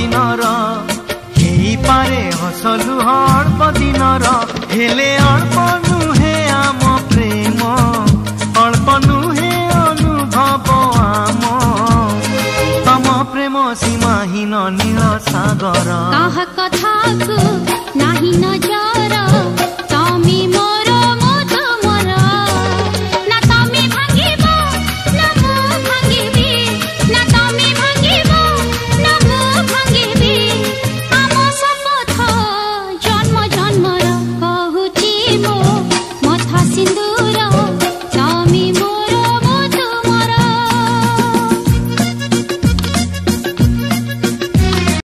दिनर हेई पारे हसलु अल्प दिनर हेले अल्प नुहे आम प्रेम अल्प नुहे अनुभव आम तम प्रेम सीमाहीन नील सागर कहा कथा को नाही न